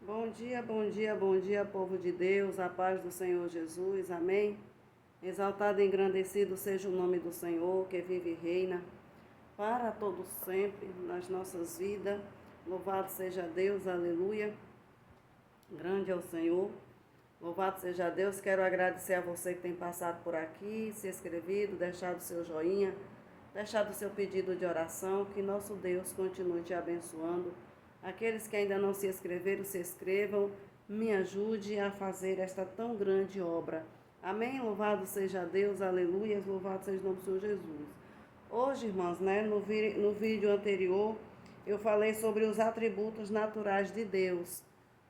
Bom dia, bom dia, bom dia, povo de Deus, a paz do Senhor Jesus, amém? Exaltado e engrandecido seja o nome do Senhor, que vive e reina, para todos sempre, nas nossas vidas. Louvado seja Deus, aleluia. Grande é o Senhor. Louvado seja Deus. Quero agradecer a você que tem passado por aqui, se inscrevido, deixado o seu joinha, deixado o seu pedido de oração. Que nosso Deus continue te abençoando. Aqueles que ainda não se inscreveram, se inscrevam. Me ajude a fazer esta tão grande obra. Amém? Louvado seja Deus, aleluia. Louvado seja o nome do Senhor Jesus. Hoje, irmãos, no vídeo anterior, eu falei sobre os atributos naturais de Deus.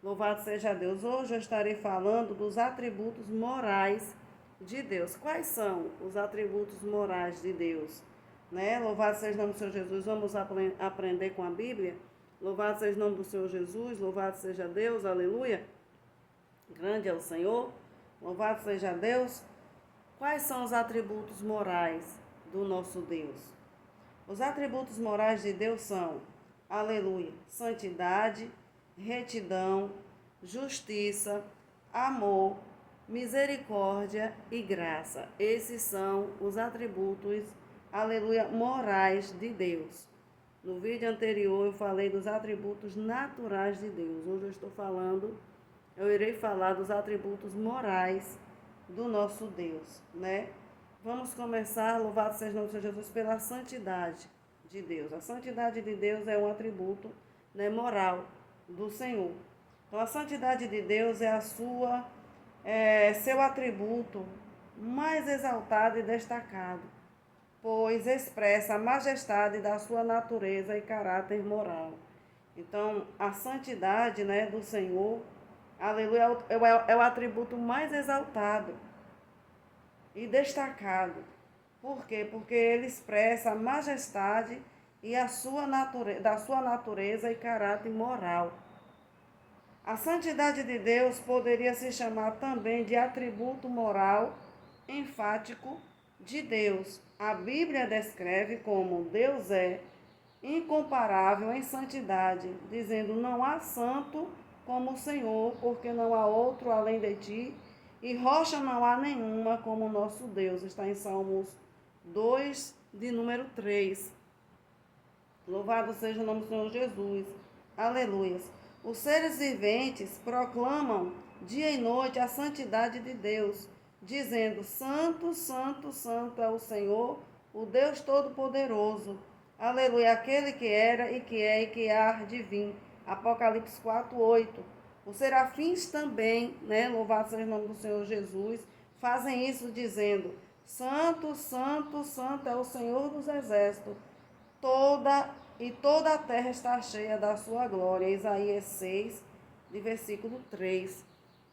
Louvado seja Deus. Hoje eu estarei falando dos atributos morais de Deus. Quais são os atributos morais de Deus? Louvado seja o nome do Senhor Jesus. Vamos aprender com a Bíblia? Louvado seja o nome do Senhor Jesus. Louvado seja Deus. Aleluia. Grande é o Senhor. Louvado seja Deus. Quais são os atributos morais do nosso Deus? Os atributos morais de Deus são, aleluia, santidade, retidão, justiça, amor, misericórdia e graça. Esses são os atributos, aleluia, morais de Deus. No vídeo anterior eu falei dos atributos naturais de Deus. Hoje eu irei falar dos atributos morais do nosso Deus, Vamos começar, louvado seja o nome do Senhor Jesus, pela santidade de Deus. A santidade de Deus é um atributo, moral do Senhor. Então, a santidade de Deus é seu atributo mais exaltado e destacado, pois expressa a majestade da sua natureza e caráter moral. Então, a santidade, do Senhor, aleluia, é o atributo mais exaltado e destacado. Por quê? Porque ele expressa a majestade e da sua natureza e caráter moral. A santidade de Deus poderia se chamar também de atributo moral enfático de Deus. A Bíblia descreve como Deus é incomparável em santidade, dizendo: não há santo como o Senhor, porque não há outro além de ti, e rocha não há nenhuma como o nosso Deus. Está em Salmos 2, de número 3. Louvado seja o nome do Senhor Jesus. Aleluia. Os seres viventes proclamam dia e noite a santidade de Deus, dizendo: santo, santo, santo é o Senhor, o Deus Todo-Poderoso. Aleluia. Aquele que era e que é e que há de vir. Apocalipse 4:8. Os serafins também, louvado seja o nome do Senhor Jesus, fazem isso dizendo: santo, santo, santo é o Senhor dos exércitos. Toda a terra está cheia da sua glória. Isaías 6, de versículo 3.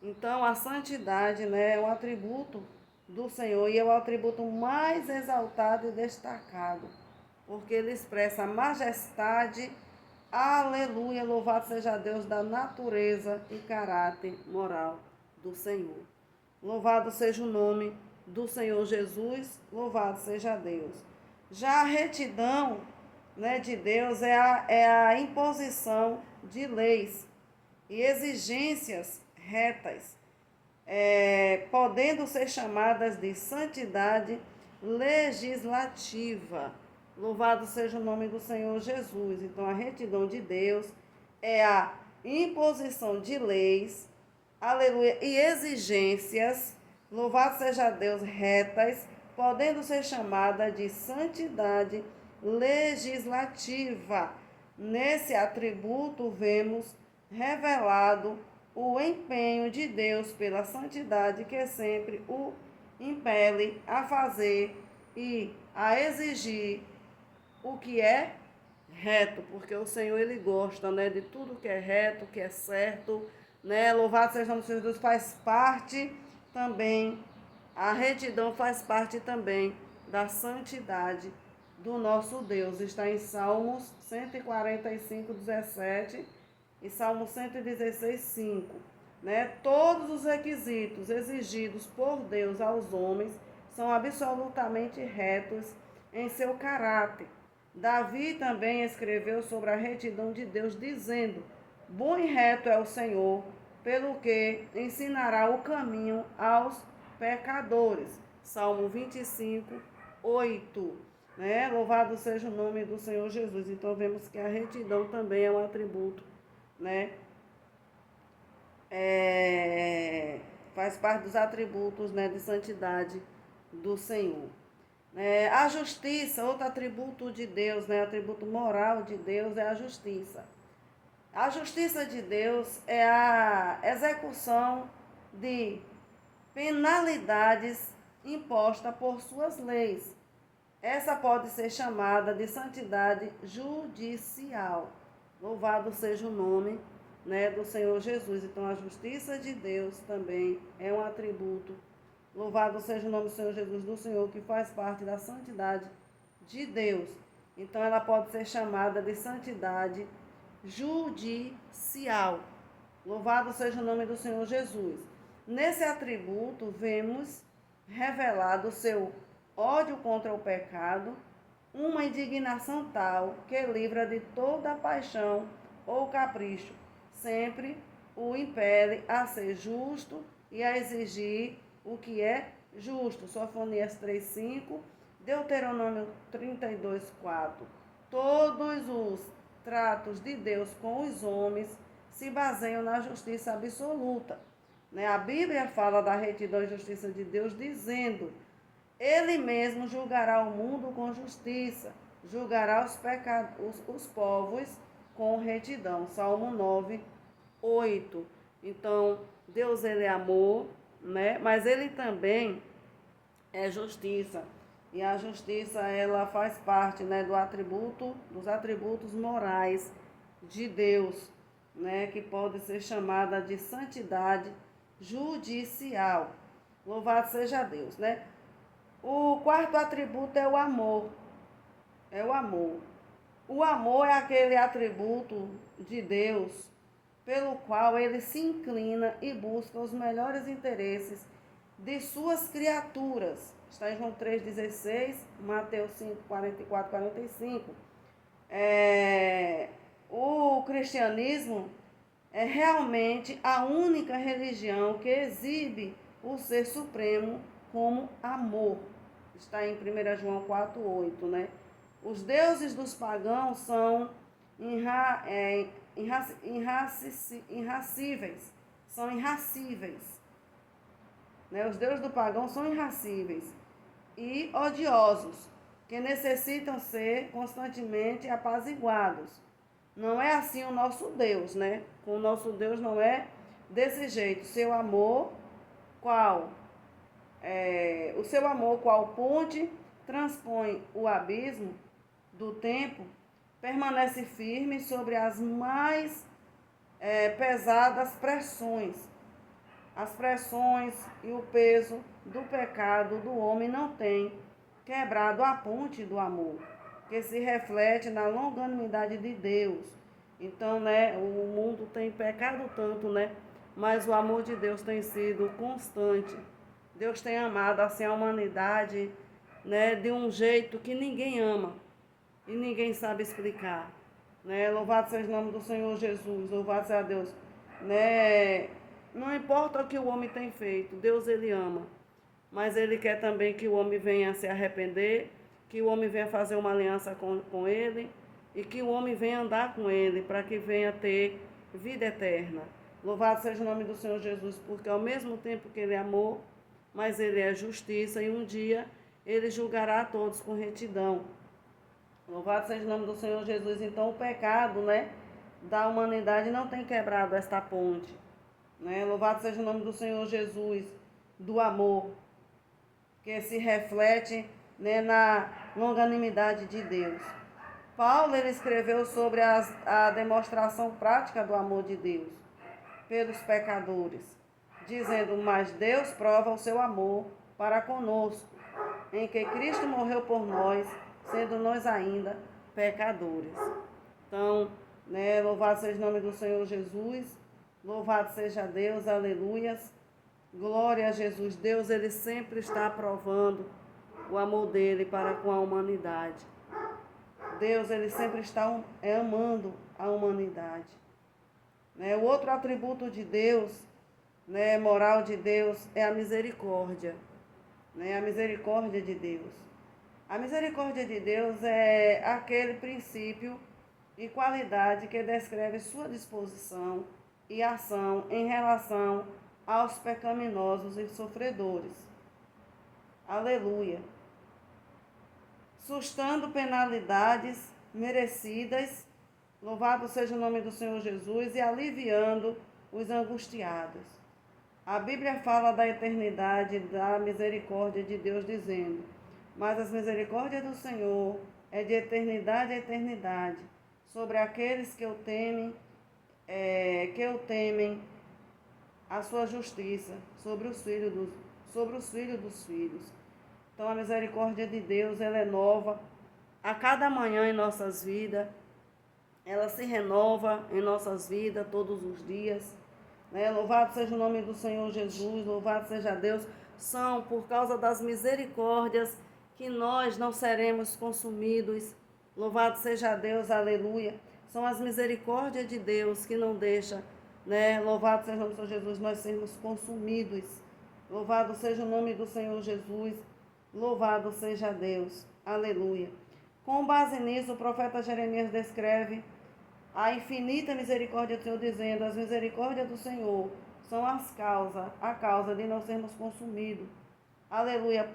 Então, a santidade, é um atributo do Senhor e é o atributo mais exaltado e destacado, porque ele expressa a majestade, aleluia, louvado seja Deus, da natureza e caráter moral do Senhor. Louvado seja o nome do Senhor Jesus, louvado seja Deus. Já a retidão, de Deus é a imposição de leis e exigências retas, podendo ser chamadas de santidade legislativa. Louvado seja o nome do Senhor Jesus. Então, a retidão de Deus é a imposição de leis, aleluia, e exigências, louvado seja Deus, retas, podendo ser chamada de santidade legislativa. Nesse atributo vemos revelado o empenho de Deus pela santidade, que sempre o impele a fazer e a exigir o que é reto, porque o Senhor, ele gosta, de tudo que é reto, que é certo, Louvado seja o nome do Senhor Jesus. Faz parte também, a retidão faz parte também da santidade do nosso Deus. Está em Salmos 145, 17 e Salmo 116, 5. Todos os requisitos exigidos por Deus aos homens são absolutamente retos em seu caráter. Davi também escreveu sobre a retidão de Deus, dizendo: Bom e reto é o Senhor, pelo que ensinará o caminho aos pecadores. Salmo 25, 8. Né? Louvado seja o nome do Senhor Jesus. Então vemos que a retidão também é um atributo, né? Faz parte dos atributos, né, de santidade do Senhor. A justiça, outro atributo de Deus, né, atributo moral de Deus é a justiça. A justiça de Deus é a execução de penalidades impostas por suas leis. Essa pode ser chamada de santidade judicial. Louvado seja o nome, né, do Senhor Jesus. Então, a justiça de Deus também é um atributo. Louvado seja o nome do Senhor Jesus, do Senhor, que faz parte da santidade de Deus. Então, ela pode ser chamada de santidade judicial. Louvado seja o nome do Senhor Jesus. Nesse atributo, vemos revelado o seu ódio contra o pecado, uma indignação tal que livra de toda paixão ou capricho, sempre o impele a ser justo e a exigir o que é justo. Sofonias 3:5, Deuteronômio 32:4. Todos os tratos de Deus com os homens se baseiam na justiça absoluta. A Bíblia fala da retidão e justiça de Deus, dizendo: Ele mesmo julgará o mundo com justiça, julgará os povos com retidão. Salmo 9, 8. Então, Deus, ele é amor, né? Mas ele também é justiça. E a justiça, ela faz parte, né, dos atributos morais de Deus, né, que pode ser chamada de santidade judicial. Louvado seja Deus, né? O quarto atributo é o amor. É o amor. O amor é aquele atributo de Deus pelo qual ele se inclina e busca os melhores interesses de suas criaturas. Está em João 3,16, Mateus 5, 44, 45. O cristianismo é realmente a única religião que exibe o ser supremo como amor. Está em 1 João 4:8, né? Os deuses dos pagãos são irracíveis. São irracíveis. Né? Os deuses do pagão são irracíveis e odiosos, que necessitam ser constantemente apaziguados. Não é assim o nosso Deus, né? Com o nosso Deus não é desse jeito. Seu amor, o seu amor, qual ponte transpõe o abismo do tempo, permanece firme sobre as mais pesadas pressões. As pressões e o peso do pecado do homem não tem quebrado a ponte do amor, que se reflete na longanimidade de Deus. Então, né, o mundo tem pecado tanto, né? Mas o amor de Deus tem sido constante. Deus tem amado assim a humanidade, né, de um jeito que ninguém ama e ninguém sabe explicar, né? Louvado seja o nome do Senhor Jesus, louvado seja Deus, né? Não importa o que o homem tem feito, Deus ele ama, mas ele quer também que o homem venha se arrepender, que o homem venha fazer uma aliança com ele e que o homem venha andar com ele para que venha ter vida eterna. Louvado seja o nome do Senhor Jesus, porque ao mesmo tempo que ele é amor, mas ele é justiça e um dia ele julgará a todos com retidão. Louvado seja o nome do Senhor Jesus. Então o pecado, né, da humanidade não tem quebrado esta ponte. Né? Louvado seja o nome do Senhor Jesus, do amor, que se reflete, né, na longanimidade de Deus. Paulo ele escreveu sobre a demonstração prática do amor de Deus pelos pecadores, dizendo: mas Deus prova o seu amor para conosco, em que Cristo morreu por nós, sendo nós ainda pecadores. Então, né, louvado seja o nome do Senhor Jesus, louvado seja Deus, aleluias, glória a Jesus. Deus, ele sempre está provando o amor dele para com a humanidade. Deus, ele sempre está amando a humanidade. O outro atributo de Deus, moral de Deus, é a misericórdia. A misericórdia de Deus. A misericórdia de Deus é aquele princípio e qualidade que descreve sua disposição e ação em relação aos pecaminosos e sofredores. Aleluia. Sustando penalidades merecidas, louvado seja o nome do Senhor Jesus, e aliviando os angustiados. A Bíblia fala da eternidade, da misericórdia de Deus, dizendo: mas as misericórdias do Senhor é de eternidade a eternidade, sobre aqueles que o temem a sua justiça, sobre os filhos dos filhos. Então a misericórdia de Deus, ela é nova a cada manhã em nossas vidas. Ela se renova em nossas vidas todos os dias. Louvado seja o nome do Senhor Jesus, louvado seja Deus. São por causa das misericórdias que nós não seremos consumidos. Louvado seja Deus, aleluia. São as misericórdias de Deus que não deixa, louvado seja o nome do Senhor Jesus, nós sermos consumidos. Louvado seja o nome do Senhor Jesus, louvado seja Deus, aleluia. Com base nisso, o profeta Jeremias descreve a infinita misericórdia do Senhor, dizendo: as misericórdias do Senhor são a causa de não sermos consumidos. Aleluia,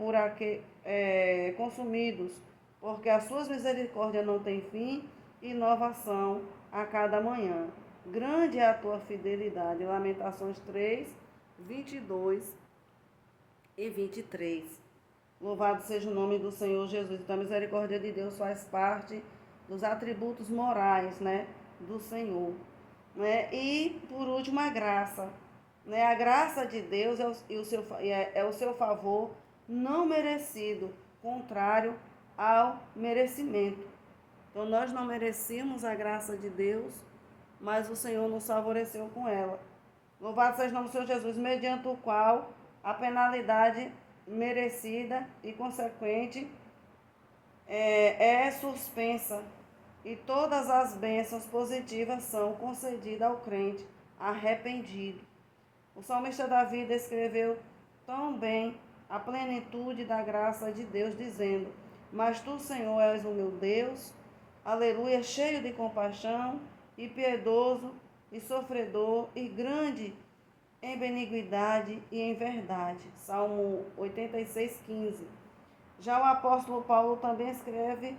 consumidos, porque as suas misericórdias não têm fim e nova são a cada manhã. Grande é a tua fidelidade. Lamentações 3, 22 e 23. Louvado seja o nome do Senhor Jesus. Então a misericórdia de Deus faz parte dos atributos morais, do Senhor. E, por último, a graça. A graça de Deus é o seu favor não merecido, contrário ao merecimento. Então, nós não merecíamos a graça de Deus, mas o Senhor nos favoreceu com ela. Louvado seja o nome do Senhor Jesus, mediante o qual a penalidade merecida e consequente é suspensa, e todas as bênçãos positivas são concedidas ao crente arrependido. O salmista Davi descreveu tão bem a plenitude da graça de Deus, dizendo: mas tu, Senhor, és o meu Deus, aleluia, cheio de compaixão e piedoso e sofredor e grande em benignidade e em verdade. Salmo 86:15. Já o apóstolo Paulo também escreve,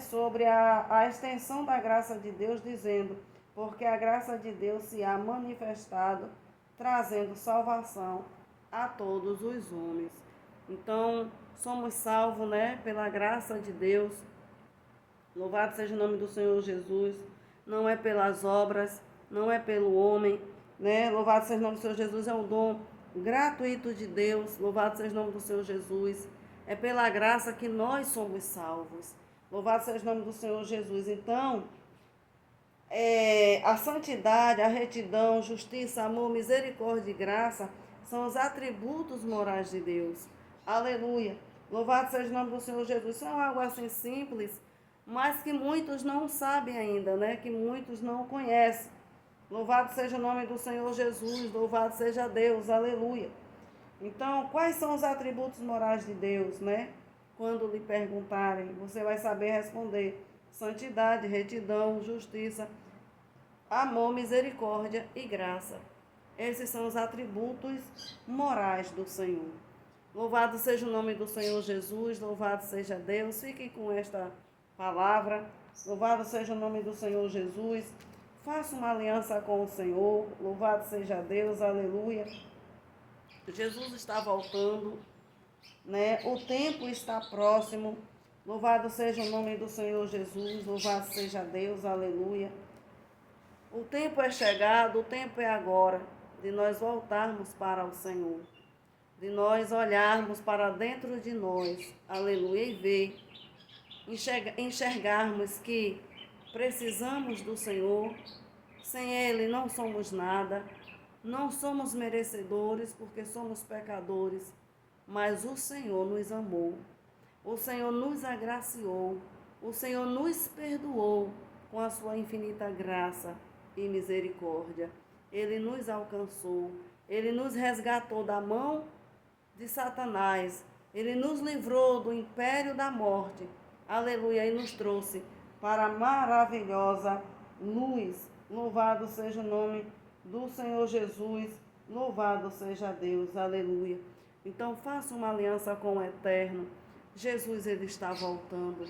sobre a extensão da graça de Deus, dizendo: porque a graça de Deus se há manifestado, trazendo salvação a todos os homens. Então, somos salvos, pela graça de Deus. Louvado seja o nome do Senhor Jesus. Não é pelas obras, não é pelo homem, Louvado seja o nome do Senhor Jesus, é um dom gratuito de Deus. Louvado seja o nome do Senhor Jesus. É pela graça que nós somos salvos. Louvado seja o nome do Senhor Jesus. Então, a santidade, a retidão, justiça, amor, misericórdia e graça são os atributos morais de Deus. Aleluia. Louvado seja o nome do Senhor Jesus. São algo assim simples, mas que muitos não sabem ainda, que muitos não conhecem. Louvado seja o nome do Senhor Jesus, louvado seja Deus, aleluia. Então, quais são os atributos morais de Deus, Quando lhe perguntarem, você vai saber responder: santidade, retidão, justiça, amor, misericórdia e graça. Esses são os atributos morais do Senhor. Louvado seja o nome do Senhor Jesus, louvado seja Deus. Fiquem com esta palavra. Louvado seja o nome do Senhor Jesus. Faça uma aliança com o Senhor. Louvado seja Deus, aleluia. Jesus está voltando, O tempo está próximo. Louvado seja o nome do Senhor Jesus, louvado seja Deus, aleluia. O tempo é chegado, o tempo é agora de nós voltarmos para o Senhor, de nós olharmos para dentro de nós, aleluia, e ver, enxergarmos que precisamos do Senhor. Sem Ele não somos nada, não somos merecedores porque somos pecadores, mas o Senhor nos amou, o Senhor nos agraciou, o Senhor nos perdoou com a sua infinita graça. e misericórdia. Ele nos alcançou, ele nos resgatou da mão de Satanás, ele nos livrou do império da morte, aleluia, e nos trouxe para a maravilhosa luz. Louvado seja o nome do Senhor Jesus, louvado seja Deus, aleluia. Então faça uma aliança com o Eterno. Jesus, ele está voltando.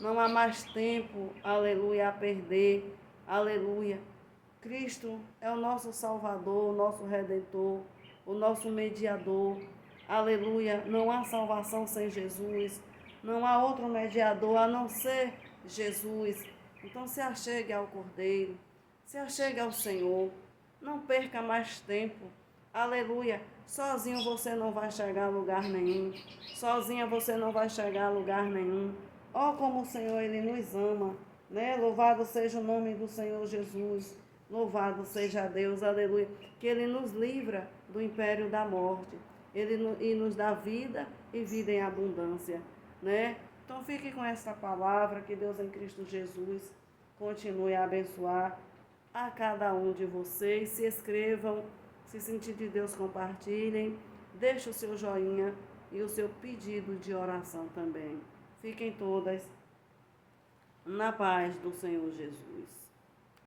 Não há mais tempo, aleluia, a perder, aleluia. Cristo é o nosso Salvador, o nosso Redentor, o nosso mediador, aleluia. Não há salvação sem Jesus, não há outro mediador a não ser Jesus. Então se achegue ao Cordeiro, se achegue ao Senhor, não perca mais tempo, aleluia. Sozinho você não vai chegar a lugar nenhum, sozinha você não vai chegar a lugar nenhum. Ó, como o Senhor, ele nos ama, né? Louvado seja o nome do Senhor Jesus, louvado seja Deus, aleluia, que ele nos livra do império da morte, e nos dá vida e vida em abundância, né? Então fique com esta palavra, que Deus em Cristo Jesus continue a abençoar a cada um de vocês. Se inscrevam, se sentir de Deus, compartilhem, deixe o seu joinha e o seu pedido de oração também. Fiquem todas na paz do Senhor Jesus.